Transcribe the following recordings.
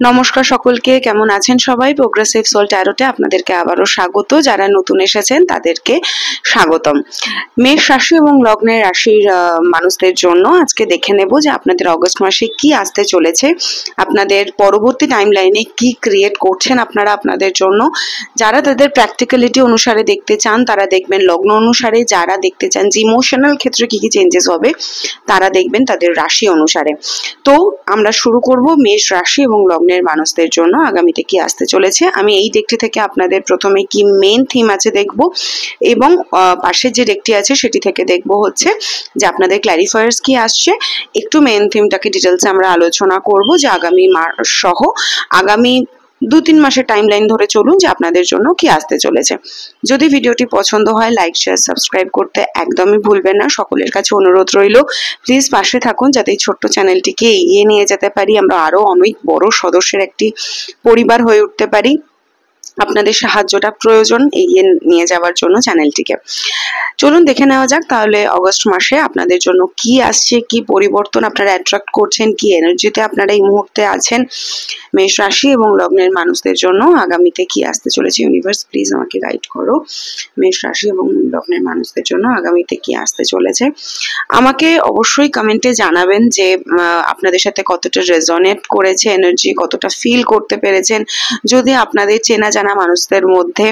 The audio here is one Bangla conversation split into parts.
নমস্কার সকলকে, কেমন আছেন সবাই? প্রোগ্রেসিভ সোল ট্যারোটে আপনাদেরকে আবারও স্বাগত। যারা নতুন এসেছেন তাদেরকে স্বাগতম। মেষ রাশি এবং লগ্নের রাশির মানুষদের জন্য আজকে দেখে নেব যে আপনাদের অগস্ট মাসে কি আসতে চলেছে, আপনাদের পরবর্তী টাইম লাইনে কি ক্রিয়েট করছেন আপনারা আপনাদের জন্য। যারা তাদের প্র্যাকটিক্যালিটি অনুসারে দেখতে চান তারা দেখবেন লগ্ন অনুসারে, যারা দেখতে চান যে ইমোশনাল ক্ষেত্রে কি কি চেঞ্জেস হবে তারা দেখবেন তাদের রাশি অনুসারে। তো আমরা শুরু করব মেষ রাশি এবং লগ্নের মানুষদের জন্য আগামীতে কি আসতে চলেছে। আমি এই ডেকটি থেকে আপনাদের প্রথমে কি মেইন থিম আছে দেখব, এবং পাশের যে ডেকটি আছে সেটি থেকে দেখব হচ্ছে যে আপনাদের ক্ল্যারিফায়ার্স কি আসছে। একটু মেইন থিমটাকে ডিটেলসে আমরা আলোচনা করব যে আগামী মাস সহ আগামী 2-3 মাসের টাইম লাইন ধরে চলুন যে আপনাদের জন্য কি আসতে চলেছে। যদি ভিডিওটি পছন্দ হয় লাইক শেয়ার সাবস্ক্রাইব করতে একদমই ভুলবেন না। সকলের কাছে অনুরোধ রইল প্লিজ পাশে থাকুন যাতে এই ছোট্ট চ্যানেলটিকে এগিয়ে নিয়ে যেতে পারি, আমরা আরো অনেক বড় সদস্যের একটি পরিবার হয়ে উঠতে পারি। আপনাদের সাহায্যটা প্রয়োজন এগিয়ে নিয়ে যাওয়ার জন্য চ্যানেলটিকে। চলুন দেখে নেওয়া যাক তাহলে অগস্ট মাসে আপনাদের জন্য কি আসছে, কি পরিবর্তন আপনারা অ্যাট্রাক্ট করছেন, কি এনার্জিতে আপনারা এই মুহূর্তে আছেন। মেষ রাশি এবং লগ্নের মানুষদের জন্য আগামীতে কি আসতে চলেছে। ইউনিভার্স প্লিজ আমাকে গাইড করো। মেষ রাশি এবং লগ্নের মানুষদের জন্য আগামীতে কি আসতে চলেছে। আমাকে অবশ্যই কমেন্টে জানাবেন যে আপনাদের সাথে কতটা রেজোনেট করেছে এনার্জি, কতটা ফিল করতে পেরেছেন। যদি আপনাদের চেনা জানা মানুষদের মধ্যে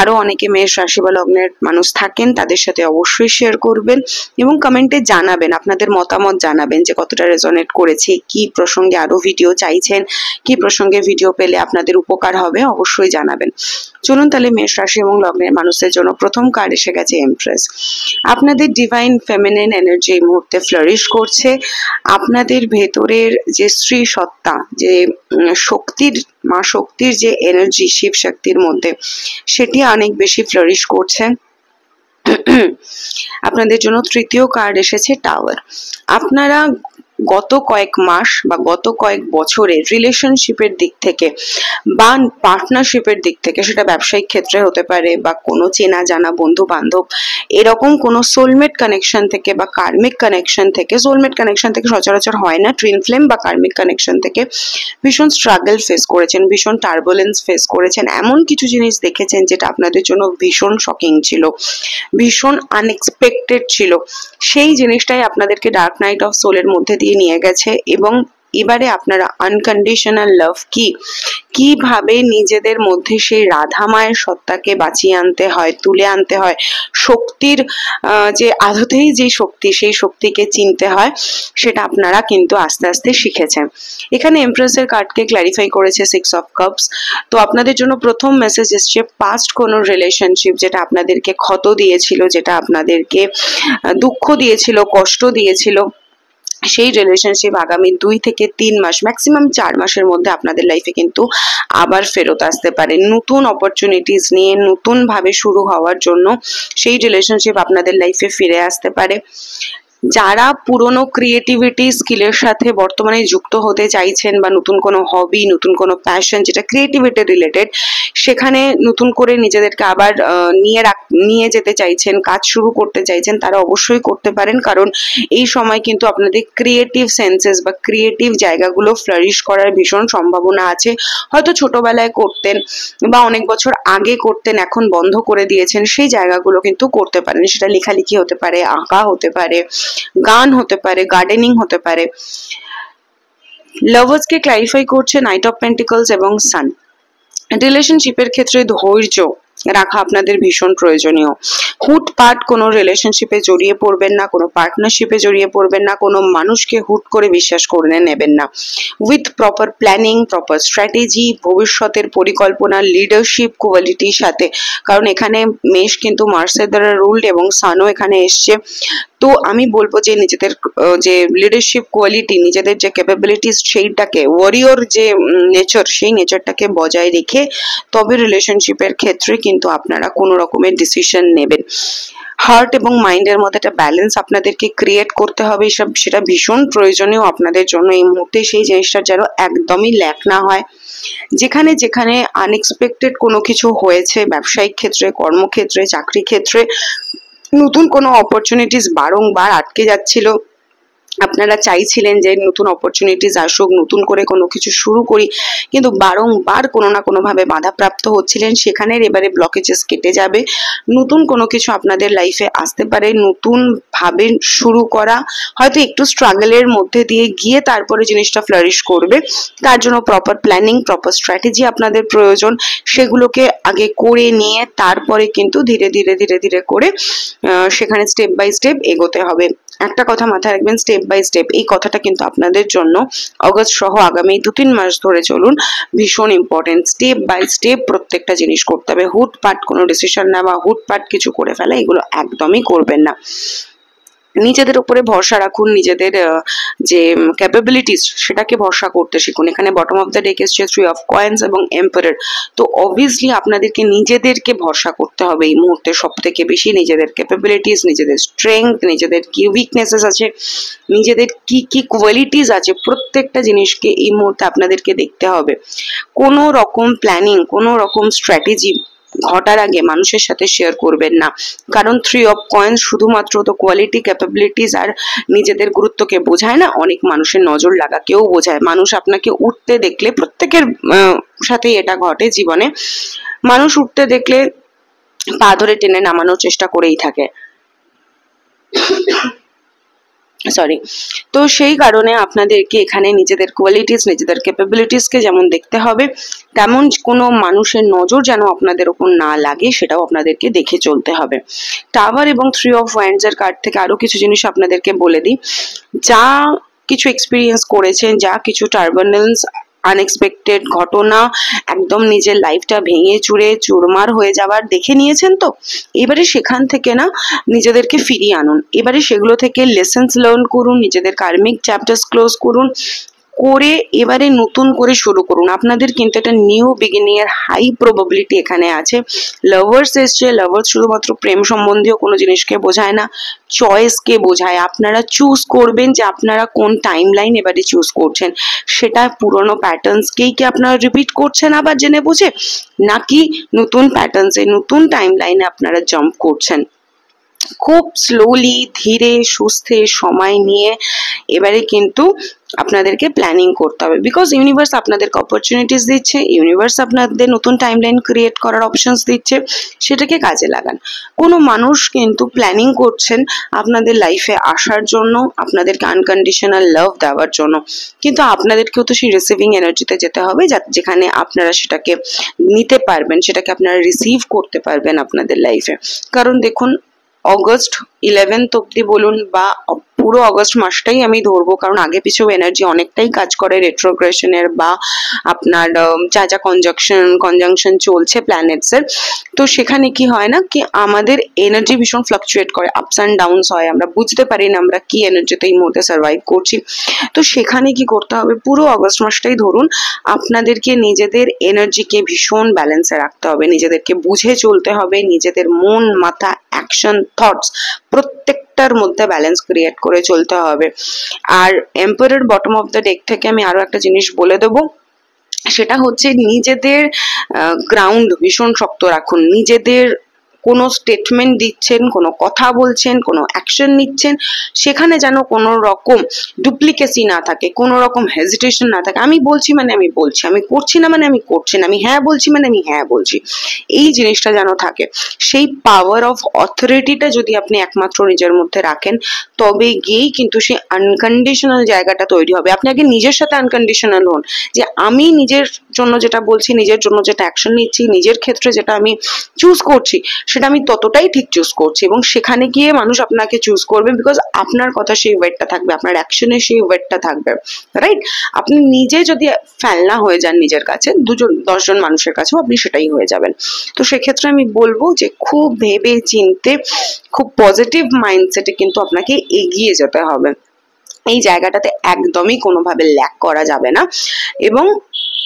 আরো অনেকে মেষ রাশি বা লগ্নের মানুষ থাকেন তাদের সাথে অবশ্যই শেয়ার করবেন এবং কমেন্টে জানাবেন, আপনাদের মতামত জানাবেন যে কতটা রেজোনেট করেছে, কি প্রসঙ্গে আরো ভিডিও চাইছেন, কি প্রসঙ্গে ভিডিও পেলে আপনাদের উপকার হবে অবশ্যই জানাবেন। চলুন তাহলে মেষ রাশি এবং লগ্নের মানুষদের জন্য প্রথম কার্ড এসে গেছে এমপ্রেস। আপনাদের ডিভাইন ফেমিনিন এনার্জি এই মুহূর্তে ফ্লারিশ করছে। আপনাদের ভেতরের যে স্ত্রী সত্তা, যে শক্তির মা শক্তির যে এনার্জি শিব শক্তির মধ্যে, সেটি অনেক বেশি ফ্লারিশ করছে। আপনাদের জন্য তৃতীয় কার্ড এসেছে টাওয়ার। আপনারা গত কয়েক মাস বা গত কয়েক বছরে রিলেশনশিপের দিক থেকে বা পার্টনারশিপের দিক থেকে, সেটা ব্যবসায়িক ক্ষেত্রে হতে পারে বা কোনো চেনা জানা বন্ধু বান্ধব এরকম কোনো সোলমেট কানেকশন থেকে বা কার্মিক কানেকশন থেকে, সোলমেট কানেকশন থেকে সচরাচর হয় না, টুইন ফ্লেম বা কার্মিক কানেকশন থেকে ভীষণ স্ট্রাগল ফেস করেছেন, ভীষণ টার্বুলেন্স ফেস করেছেন, এমন কিছু জিনিস দেখেছেন যেটা আপনাদের জন্য ভীষণ শকিং ছিল, ভীষণ আনএক্সপেক্টেড ছিল। সেই জিনিসটাই আপনাদেরকে ডার্ক নাইট অফ সোলের মধ্যে দিয়ে নিয়ে গেছে এবং এবারে আপনারা আনকন্ডিশনাল লাভ কি, কিভাবে নিজেদের মধ্যে সেই রাধা মায়ের সত্তাকে বাঁচিয়ে আনতে হয়, তুলে আনতে হয়, শক্তির যে আদতেই যে শক্তি সেই শক্তিকে চিনতে হয়, সেটা আপনারা কিন্তু আস্তে আস্তে শিখেছেন। এখানে এমপ্রেসের কার্ডকে ক্ল্যারিফাই করেছে 6 অফ কাপস। তো আপনাদের জন্য প্রথম মেসেজ এসছে পাস্ট কোনো রিলেশনশিপ যেটা আপনাদেরকে ক্ষত দিয়েছিল, যেটা আপনাদেরকে দুঃখ দিয়েছিল, কষ্ট দিয়েছিল, সেই রিলেশনশিপ আগামী 2 থেকে 3 মাস ম্যাক্সিমাম 4 মাসের মধ্যে আপনাদের লাইফে কিন্তু আবার ফেরত আসতে পারে নতুন অপরচুনিটিস নিয়ে, নতুন ভাবে শুরু হওয়ার জন্য সেই রিলেশনশিপ আপনাদের লাইফে ফিরে আসতে পারে। যারা পুরনো ক্রিয়েটিভিটি স্কিলের সাথে বর্তমানে যুক্ত হতে চাইছেন বা নতুন কোনো হবি, নতুন কোনো প্যাশন যেটা ক্রিয়েটিভিটি রিলেটেড, সেখানে নতুন করে নিজেদেরকে আবার নিয়ে যেতে চাইছেন, কাজ শুরু করতে চাইছেন, তারা অবশ্যই করতে পারেন। কারণ এই সময় কিন্তু আপনাদের ক্রিয়েটিভ সেন্সেস বা ক্রিয়েটিভ জায়গাগুলো ফ্লারিশ করার ভীষণ সম্ভাবনা আছে। হয়তো ছোটবেলায় করতেন বা অনেক বছর আগে করতেন, এখন বন্ধ করে দিয়েছেন, সেই জায়গাগুলো কিন্তু করতে পারেন। সেটা লেখালেখি হতে পারে, আঁকা হতে পারে, গান হতে পারে, গার্ডেনিং হতে পারে। লাভার্সকে ক্লারিফাই করছে নাইট অফ পেন্টিকলস এবং সান। রিলেশনশিপের ক্ষেত্রে ধৈর্য রাখা আপনাদের ভীষণ প্রয়োজনীয়। হুটপাট কোনো রিলেশনশিপে জড়িয়ে পড়বেন না, কোনো পার্টনারশিপে জড়িয়ে পড়বেন না, কোনো মানুষকে হুট করে বিশ্বাস করে নেবেন না। With proper planning, proper strategy, ভবিষ্যতের পরিকল্পনা, লিডারশিপ কোয়ালিটির সাথে, কারণ এখানে মেষ কিন্তু মার্সের দ্বারা রুলড এবং সানও এখানে এসছে। তো আমি বলবো যে নিজেদের যে লিডারশিপ কোয়ালিটি, নিজেদের যে ক্যাপাবিলিটিস, সেইটাকে ওয়ারিয়র যে নেচার, সেই নেচারটাকে বজায় রেখে তবে রিলেশনশিপের ক্ষেত্রে কিন্তু আপনারা কোনো রকমের ডিসিশন নেবেন। হার্ট এবং মাইন্ডের মধ্যে একটা ব্যালেন্স আপনাদেরকে ক্রিয়েট করতে হবে, সেটা ভীষণ প্রয়োজনীয় আপনাদের জন্য এই মুহূর্তে। সেই জিনিসটা যেন একদমই ল্যাক না হয়। যেখানে যেখানে আনএক্সপেক্টেড কোনো কিছু হয়েছে, ব্যবসায়িক ক্ষেত্রে, কর্মক্ষেত্রে, চাকরি ক্ষেত্রে নতুন কোনো অপরচুনিটিস বারংবার আটকে যাচ্ছিল, আপনারা চাইছিলেন যে নতুন অপরচুনিটিস আসুক, নতুন করে কোনো কিছু শুরু করি, কিন্তু বারংবার কোনো না কোনোভাবে বাধাপ্রাপ্ত হচ্ছিলেন। সেখানের এবারে ব্লকেজেস কেটে যাবে, নতুন কোনো কিছু আপনাদের লাইফে আসতে পারে, নতুন ভাবে শুরু করা, হয়তো একটু স্ট্রাগলের মধ্যে দিয়ে গিয়ে তারপরে জিনিসটা ফ্লারিশ করবে। তার জন্য প্রপার প্ল্যানিং, প্রপার স্ট্র্যাটেজি আপনাদের প্রয়োজন। সেগুলোকে আগে করে নিয়ে তারপরে কিন্তু ধীরে ধীরে ধীরে ধীরে করে সেখানে স্টেপ বাই স্টেপ এগোতে হবে। একটা কথা মাথায় রাখবেন, স্টেপ বাই স্টেপ, এই কথাটা কিন্তু আপনাদের জন্য অগস্ট সহ আগামী 2-3 মাস ধরে চলুন ভীষণ ইম্পর্টেন্ট। স্টেপ বাই স্টেপ প্রত্যেকটা জিনিস করতে হবে। হুটপাট কোনো ডিসিশন নেওয়া, হুটপাট কিছু করে ফেলা, এগুলো একদমই করবেন না। নিজেদের উপরে ভরসা রাখুন, নিজেদের যে ক্যাপাবিলিটিস সেটাকে ভরসা করতে শিখুন। এখানে বটম অফ দ্য ডেক এসছে 3 অফ কয়েন্স এবং এম্পারার। তো অবভিয়াসলি আপনাদেরকে নিজেদেরকে ভরসা করতে হবে এই মুহূর্তে সব থেকে বেশি। নিজেদের ক্যাপাবিলিটিস, নিজেদের স্ট্রেংথ, নিজেদের কি উইকনেসেস আছে, নিজেদের কি কি কোয়ালিটিস আছে, প্রত্যেকটা জিনিসকে এই মুহূর্তে আপনাদেরকে দেখতে হবে। কোনো রকম প্ল্যানিং, কোনো রকম স্ট্র্যাটেজি ঘটার আগে মানুষের সাথে শেয়ার করবেন না, কারণ 3 অফ কয়েন্স শুধুমাত্র তো কোয়ালিটি, ক্যাপাবিলিটিস আর নিজেদের গুরুত্বকে বোঝায় না, অনেক মানুষের নজর লাগাকেও বোঝায়। মানুষ আপনাকে উঠতে দেখলে, প্রত্যেকের সাথেই এটা ঘটে জীবনে, মানুষ উঠতে দেখলে পা ধরে টেনে নামানোর চেষ্টা করেই থাকে, সরি। তো সেই কারণে আপনাদেরকে এখানে নিজেদের কোয়ালিটিস, নিজেদের ক্যাপাবিলিটিসকে যেমন দেখতে হবে, তেমন কোনো মানুষের নজর যেন আপনাদের উপর না লাগে সেটাও আপনাদেরকে দেখে চলতে হবে। টাওয়ার এবং 3 অফ ওয়ান্ডস এর কার্ড থেকে আরো কিছু জিনিস আপনাদেরকে বলে দিই। যা কিছু এক্সপিরিয়েন্স করেছেন, যা কিছু টার্বুলেন্স, আনএক্সপেক্টেড ঘটনা, একদম নিজের লাইফটা ভেঙে চুরে চুরমার হয়ে যাওয়ার দেখে নিয়েছেন, তো এবারে সেখান থেকে না নিজেদেরকে ফিরিয়ে আনুন। এবারে সেগুলো থেকে লেসন্স লার্ন করুন, নিজেদের কার্মিক চ্যাপ্টার্স ক্লোজ করুন, করে এবারে নতুন করে শুরু করুন। আপনাদের কিন্তু একটা নিউ বিগিনিং এর হাই প্রবাবিলিটি এখানে আছে। লাভার্স এসছে, লাভার্স শুধুমাত্র প্রেম সম্বন্ধীয় কোনো জিনিসকে বোঝায় না, চয়েসকে বোঝায়। আপনারা চুজ করবেন যে আপনারা কোন টাইম লাইন এবারে চুজ করছেন, সেটা পুরনো প্যাটার্নসকেই কি আপনারা রিপিট করছেন আবার জেনে বুঝে, নাকি নতুন প্যাটার্নসে, নতুন টাইম লাইনে আপনারা জাম্প করছেন। খুব স্লোলি, ধীরে সুস্থে সময় নিয়ে এবারে কিন্তু আপনাদেরকে প্ল্যানিং করতে হবে, বিকজ ইউনিভার্স আপনাদেরকে অপরচুনিটিস দিচ্ছে, ইউনিভার্স আপনাদের নতুন টাইমলাইন ক্রিয়েট করার অপশনস দিচ্ছে, সেটাকে কাজে লাগান। কোনো মানুষ কিন্তু প্ল্যানিং করছেন আপনাদের লাইফে আসার জন্য, আপনাদেরকে আনকন্ডিশনাল লাভ দেওয়ার জন্য, কিন্তু আপনাদেরকেও তো সেই রিসিভিং এনার্জিতে যেতে হবে, যেখানে আপনারা সেটাকে নিতে পারবেন, সেটাকে আপনারা রিসিভ করতে পারবেন আপনাদের লাইফে। কারণ দেখুন, অগস্ট 11 অব্দি বলুন বা পুরো অগস্ট মাসটাই আমি ধরবো, কারণ আগে পিছেও এনার্জি অনেকটাই কাজ করে রেট্রোগ্রেশনের বা আপনার যা যা কনজাংশন চলছে প্ল্যানেটস এর। তো সেখানে কি হয় না কি আমাদের এনার্জি ভীষণ ফ্লাকচুয়েট করে, আপস অ্যান্ড ডাউনস হয়, আমরা বুঝতে পারি না আমরা কি এনার্জিতে এই মুহূর্তে সার্ভাইভ করছি। তো সেখানে কি করতে হবে, পুরো অগস্ট মাসটাই ধরুন আপনাদেরকে নিজেদের এনার্জিকে ভীষণ ব্যালেন্সে রাখতে হবে, নিজেদেরকে বুঝে চলতে হবে, নিজেদের মন, মাথা, অ্যাকশন, থটস প্রত্যেকটার মধ্যে ব্যালেন্স ক্রিয়েট করে চলতে হবে। আর emperor bottom of the deck থেকে আমি আরো একটা জিনিস বলে দেবো, সেটা হচ্ছে নিজেদের গ্রাউন্ড ভীষণ শক্ত রাখুন। নিজেদের কোনো স্টেটমেন্ট দিচ্ছেন, কোনো কথা বলছেন, কোনো অ্যাকশন নিচ্ছেন, সেখানে যেন কোনো রকম ডুপ্লিকেসি না থাকে, কোনো রকম হেজিটেশন না থাকে। আমি বলছি মানে আমি বলছি, আমি করছি না মানে আমি করছি না, আমি হ্যাঁ বলছি মানে আমি হ্যাঁ বলছি, এই জিনিসটা যেন থাকে। সেই পাওয়ার অফ অথরিটিটা যদি আপনি একমাত্র নিজের মধ্যে রাখেন, তবে গিয়েই কিন্তু সেই আনকন্ডিশনাল জায়গাটা তৈরি হবে। আপনি আগে নিজের সাথে আনকন্ডিশনাল হন, যে আমি নিজের জন্য যেটা বলছি, নিজের জন্য যেটা অ্যাকশন নিচ্ছি, নিজের ক্ষেত্রে যেটা আমি চুজ করছি, সেটা আমি ততটাই ঠিক চুজ করছি, এবং সেখানে গিয়ে মানুষ আপনাকে চুজ করবে, বিকজ আপনার কথা সেই ওয়েটটা থাকবে, আপনার অ্যাকশনে সেই ওয়েটটা থাকবে, রাইট? আপনি নিজে যদি ফেলনা হয়ে যান নিজের কাছে, 10জন মানুষের কাছেও আপনি সেটাই হয়ে যাবেন। তো সেক্ষেত্রে আমি বলবো যে খুব ভেবে চিন্তে, খুব পজিটিভ মাইন্ডসেটে কিন্তু আপনাকে এগিয়ে যেতে হবে। এই জায়গাটাতে একদমই কোনোভাবে ল্যাক করা যাবে না, এবং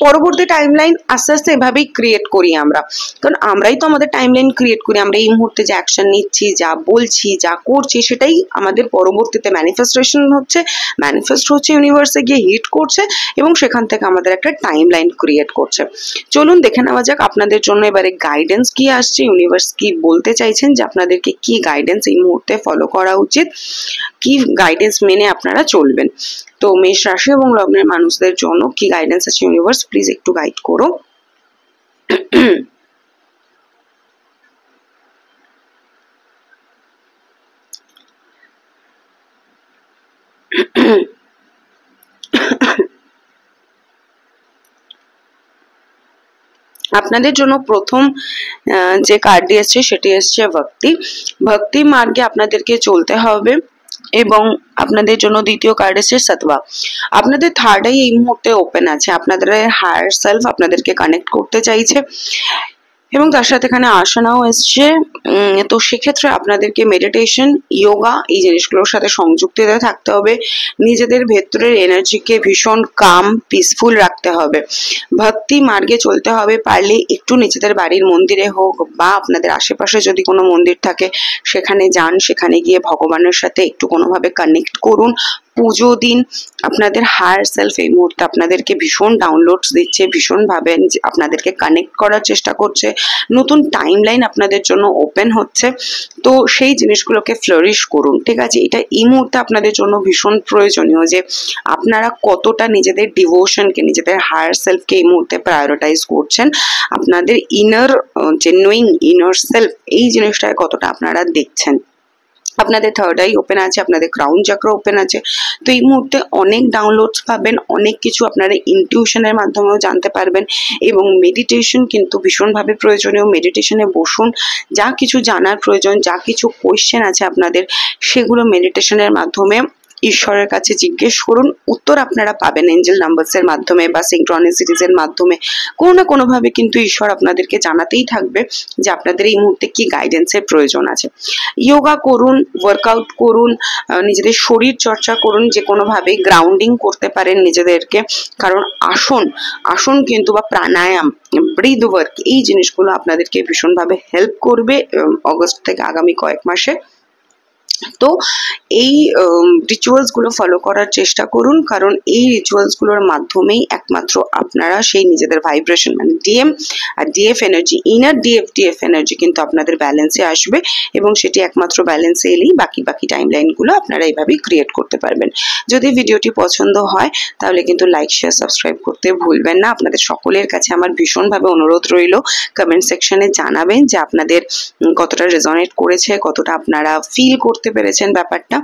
পরবর্তী টাইমলাইন আস্তে আস্তে এভাবেই ক্রিয়েট করি আমরা, কারণ আমরাই তো আমাদের টাইমলাইন ক্রিয়েট করি। আমরা এই মুহূর্তে যে অ্যাকশন নিচ্ছি, যা বলছি, যা করছি, সেটাই আমাদের পরবর্তীতে ম্যানিফেস্টেশন হচ্ছে, ম্যানিফেস্ট হচ্ছে, ইউনিভার্সে গিয়ে হিট করছে এবং সেখান থেকে আমাদের একটা টাইমলাইন ক্রিয়েট করছে। চলুন দেখে নেওয়া যাক আপনাদের জন্য এবারে গাইডেন্স কি আসছে, ইউনিভার্স কি বলতে চাইছেন, যে আপনাদেরকে কি গাইডেন্স এই মুহূর্তে ফলো করা উচিত, কি গাইডেন্স মেনে আপনারা চলবেন। তো মেষ রাশি এবং লগ্নের মানুষদের জন্য কি গাইডেন্স আছে ইউনিভার্স, প্লিজ একটু গাইড করো। আপনাদের জন্য প্রথম যে কার্ডটি এসছে সেটি এসছে ভক্তি। ভক্তি মার্গে আপনাদেরকে চলতে হবে এবং আপনাদের জন্য দ্বিতীয় কার্ড এসছে সতবা। আপনাদের থার্ড আই এই মুহূর্তে ওপেন আছে, আপনাদের হায়ার সেলফ আপনাদেরকে কানেক্ট করতে চাইছে এবং তার সাথে এখানে আসনাও এসছে। তো সেক্ষেত্রে আপনাদেরকে মেডিটেশন, যোগা এই জিনিসগুলোর সাথে সংযুক্তিতে থাকতে হবে। নিজেদের ভেতরের এনার্জিকে ভীষণ কাম, পিসফুল রাখতে হবে। ভক্তি মার্গে চলতে হবে, পারলে একটু নিজেদের বাড়ির মন্দিরে হোক বা আপনাদের আশেপাশে যদি কোনো মন্দির থাকে সেখানে যান, সেখানে গিয়ে ভগবানের সাথে একটু কোনোভাবে কানেক্ট করুন, পুজো দিন। আপনাদের হায়ার সেলফ এই মুহূর্তে আপনাদেরকে ভীষণ ডাউনলোডস দিচ্ছে, ভীষণভাবে আপনাদেরকে কানেক্ট করার চেষ্টা করছে। নতুন টাইমলাইন আপনাদের জন্য ওপেন হচ্ছে, তো সেই জিনিসগুলোকে ফ্লারিশ করুন, ঠিক আছে? এটা এই মুহূর্তে আপনাদের জন্য ভীষণ প্রয়োজনীয় যে আপনারা কতটা নিজেদের ডিভোশনকে, নিজেদের হায়ার সেলফকে এই মুহূর্তে প্রায়োরিটাইজ করছেন। আপনাদের ইনার জেনুইন ইনার সেলফ এই জিনিসটায় কতটা আপনারা দেখছেন। আপনাদের থার্ড আই ওপেন আছে, আপনাদের ক্রাউন চক্র ওপেন আছে। তো এই মুহূর্তে অনেক ডাউনলোডস পাবেন, অনেক কিছু আপনারা ইনটিউশনের মাধ্যমেও জানতে পারবেন এবং মেডিটেশন কিন্তু ভীষণভাবে প্রয়োজনীয়। মেডিটেশনে বসুন, যা কিছু জানার প্রয়োজন, যা কিছু কোয়েশ্চেন আছে আপনাদের, সেগুলো মেডিটেশনের মাধ্যমে ঈশ্বরের কাছে জিজ্ঞেস করুন, উত্তর আপনারা পাবেন এঞ্জেল নাম্বারসের মাধ্যমে বা সিনক্রনিসিটিসের মাধ্যমে। কোনো না কোনোভাবে কিন্তু ঈশ্বর আপনাদেরকে জানাতেই থাকবে যে আপনাদের এই মুহূর্তে কি গাইডেন্সের প্রয়োজন আছে। যোগা করুন, ওয়ার্কআউট করুন, নিজেদের শরীর চর্চা করুন, যে কোনোভাবে গ্রাউন্ডিং করতে পারেন নিজেদেরকে, কারণ আসন কিন্তু বা প্রাণায়াম, ব্রিথ ওয়ার্ক এই জিনিসগুলো আপনাদেরকে ভীষণভাবে হেল্প করবে অগস্ট থেকে আগামী কয়েক মাসে। তো এই রিচুয়ালসগুলো ফলো করার চেষ্টা করুন, কারণ এই রিচুয়ালসগুলোর মাধ্যমেই একমাত্র আপনারা সেই নিজেদের ভাইব্রেশন মানে ডিএম আর DF energy, inner DF energy কিন্তু আপনাদের ব্যালেন্সে আসবে এবং সেটি একমাত্র ব্যালেন্সে এলেই বাকি টাইমলাইনগুলো আপনারা এইভাবেই ক্রিয়েট করতে পারবেন। যদি ভিডিওটি পছন্দ হয় তাহলে কিন্তু লাইক, শেয়ার, সাবস্ক্রাইব করতে ভুলবেন না। আপনাদের সকলের কাছে আমার ভীষণভাবে অনুরোধ রইল, কমেন্ট সেকশনে জানাবেন যে আপনাদের কতটা রেজনেট করেছে, কতটা আপনারা ফিল করতে পেরেছেন ব্যাপারটা,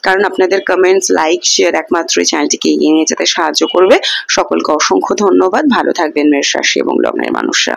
কারণ আপনাদের কমেন্টস, লাইক, শেয়ার একমাত্র এই চ্যানেলটিকে এগিয়ে নিয়ে যেতে সাহায্য করবে। সকলকে অসংখ্য ধন্যবাদ। ভালো থাকবেন মেষ রাশি এবং লগ্নের মানুষরা।